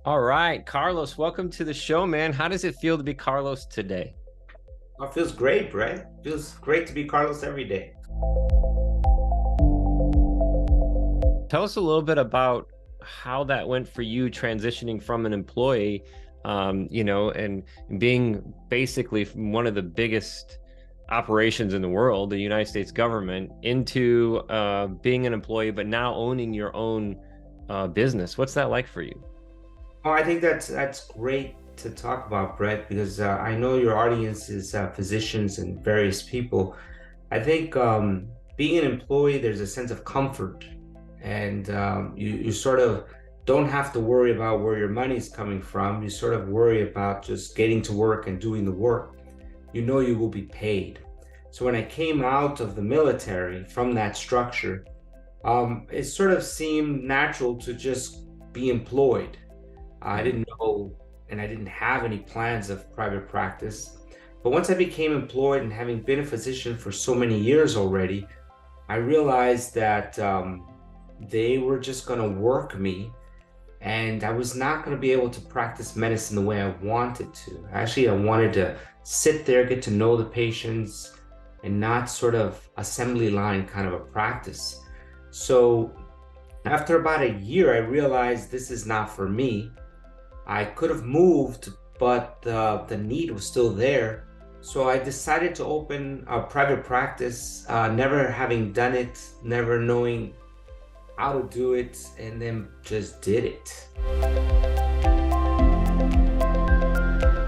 All right, Carlos, welcome to the show, man. How does it feel to be Carlos today? Oh, it feels great, Brett. Feels great to be Carlos every day. Tell us a little bit about how that went for you transitioning from an employee, and being basically from one of the biggest operations in the world, the United States government, into being an employee, but now owning your own business. What's that like for you? Oh, I think that's great to talk about, Brett, because I know your audience is physicians and various people. I think being an employee, there's a sense of comfort, and you sort of don't have to worry about where your money's coming from. You sort of worry about just getting to work and doing the work. You know you will be paid. So when I came out of the military from that structure, it sort of seemed natural to just be employed. I didn't know, and I didn't have any plans of private practice. But once I became employed and having been a physician for so many years already, I realized that they were just going to work me, and I was not going to be able to practice medicine the way I wanted to. Actually, I wanted to sit there, get to know the patients, and not sort of assembly line kind of a practice. So after about a year, I realized this is not for me. I could have moved, but the need was still there. So I decided to open a private practice, never having done it, never knowing how to do it, and then just did it.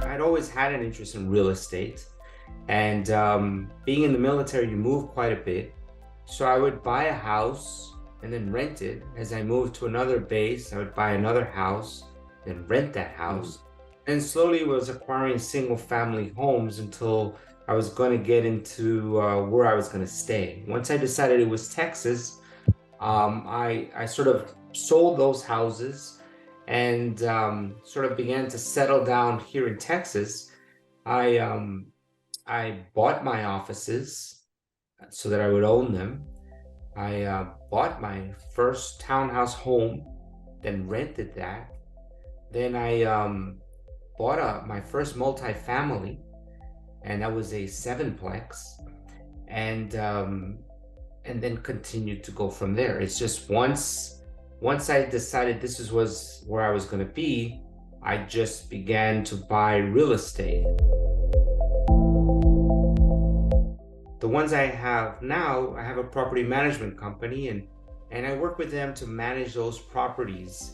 I'd always had an interest in real estate, and being in the military, you move quite a bit. So I would buy a house and then rent it. As I moved to another base, I would buy another house, then rent that house. And slowly was acquiring single family homes until I was going to get into where I was going to stay. Once I decided it was Texas, I sort of sold those houses and sort of began to settle down here in Texas. I bought my offices so that I would own them. I bought my first townhouse home, then rented that. Then I bought my first multifamily, and that was a sevenplex, and then continued to go from there. It's just once I decided this was where I was going to be, I just began to buy real estate. The ones I have now, I have a property management company, and I work with them to manage those properties,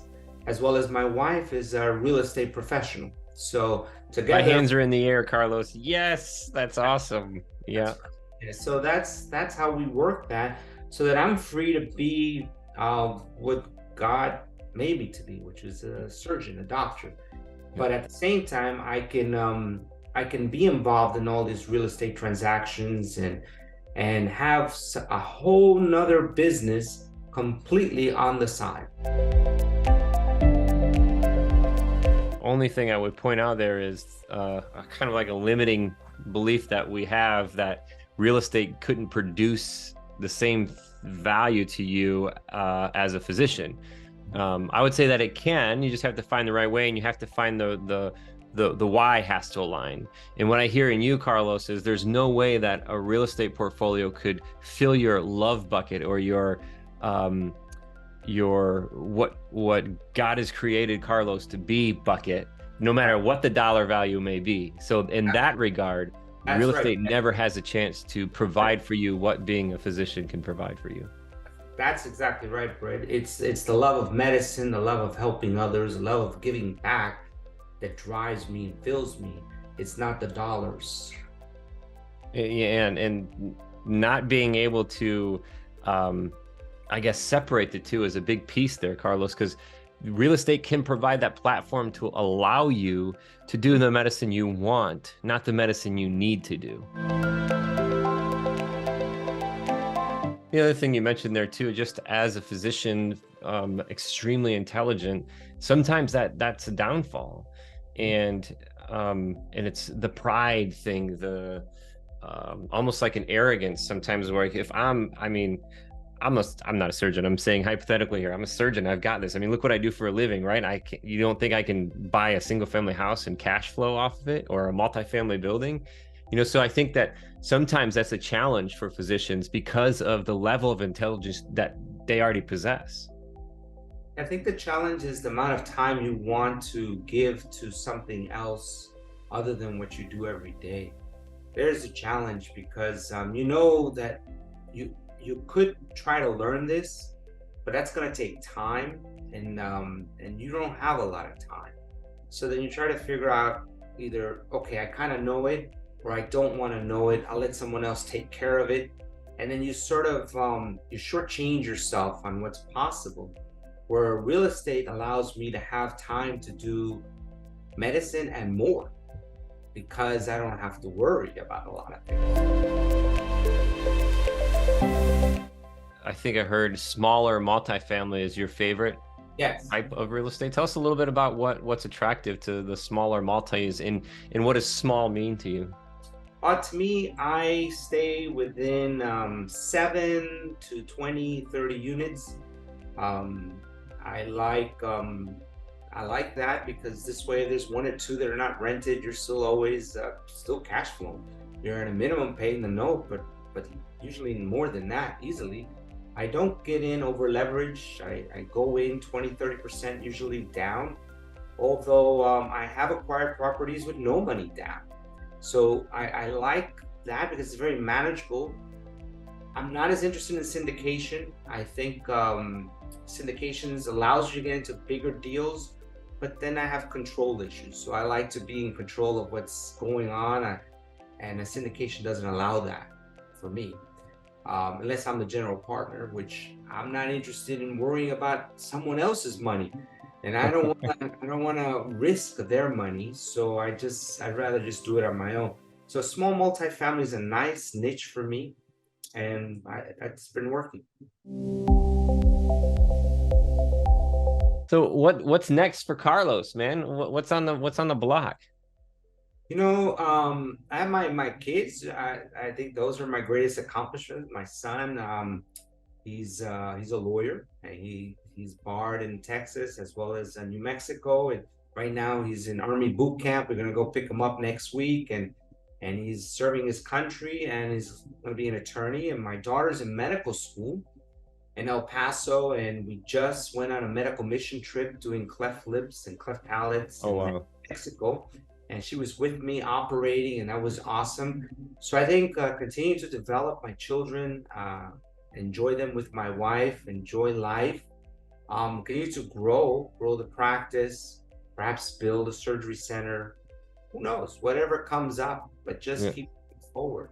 as well as my wife is a real estate professional. So My together, hands are in the air, Carlos. Yes, that's awesome. Yeah. that's yeah, so that's how we work that, so that I'm free to be what God made me to be, which is a surgeon, a doctor. Yep. But at the same time, I can be involved in all these real estate transactions and have a whole nother business completely on the side. Only thing I would point out there is kind of like a limiting belief that we have, that real estate couldn't produce the same value to you as a physician. I would say that it can. You just have to find the right way, and you have to find the why has to align. And what I hear in you, Carlos, is there's no way that a real estate portfolio could fill your love bucket or your what God has created Carlos to be bucket, no matter what the dollar value may be. So in that regard, That's real right. estate never has a chance to provide for you what being a physician can provide for you. That's exactly right, Brett. It's the love of medicine, the love of helping others, the love of giving back that drives me and fills me. It's not the dollars. And not being able to I guess separate the two is a big piece there, Carlos, because real estate can provide that platform to allow you to do the medicine you want, not the medicine you need to do. The other thing you mentioned there too, just as a physician, extremely intelligent, sometimes that's a downfall. And it's the pride thing, the almost like an arrogance sometimes, where if I'm not a surgeon. I'm saying hypothetically here. I'm a surgeon. I've got this. I mean, look what I do for a living, right? You don't think I can buy a single family house and cash flow off of it, or a multifamily building? So I think that sometimes that's a challenge for physicians because of the level of intelligence that they already possess. I think the challenge is the amount of time you want to give to something else other than what you do every day. There's a challenge because you know that you could try to learn this, but that's going to take time, and you don't have a lot of time. So then you try to figure out either, okay, I kind of know it, or I don't want to know it. I'll let someone else take care of it, and then you sort of you shortchange yourself on what's possible. Where real estate allows me to have time to do medicine and more, because I don't have to worry about a lot of things. I think I heard smaller multifamily is your favorite Yes. type of real estate. Tell us a little bit about what's attractive to the smaller multis, and what does small mean to you? To me, I stay within 7 to 20, 30 units. Um, I like that because this way, there's one or two that are not rented. You're still always still cash flowing. You're at a minimum paying the note, but usually more than that easily. I don't get in over leverage. I go in 20, 30% usually down. Although I have acquired properties with no money down. So I like that because it's very manageable. I'm not as interested in syndication. I think syndications allows you to get into bigger deals, but then I have control issues. So I like to be in control of what's going on, and a syndication doesn't allow that for me. Unless I'm the general partner, which I'm not interested in worrying about someone else's money, and I don't want to risk their money. So I'd rather just do it on my own. So small multifamily is a nice niche for me, and that's been working. So what's next for Carlos, man? What's on the block? I have my kids. I think those are my greatest accomplishments. My son, he's a lawyer, and he's barred in Texas as well as New Mexico, and right now he's in Army boot camp. We're gonna go pick him up next week, and he's serving his country, and he's gonna be an attorney. And my daughter's in medical school in El Paso, and we just went on a medical mission trip doing cleft lips and cleft palates in Mexico. And she was with me operating, and that was awesome. So I think continue to develop my children, enjoy them with my wife, enjoy life, continue to grow the practice, perhaps build a surgery center. Who knows? Whatever comes up, but just keep forward.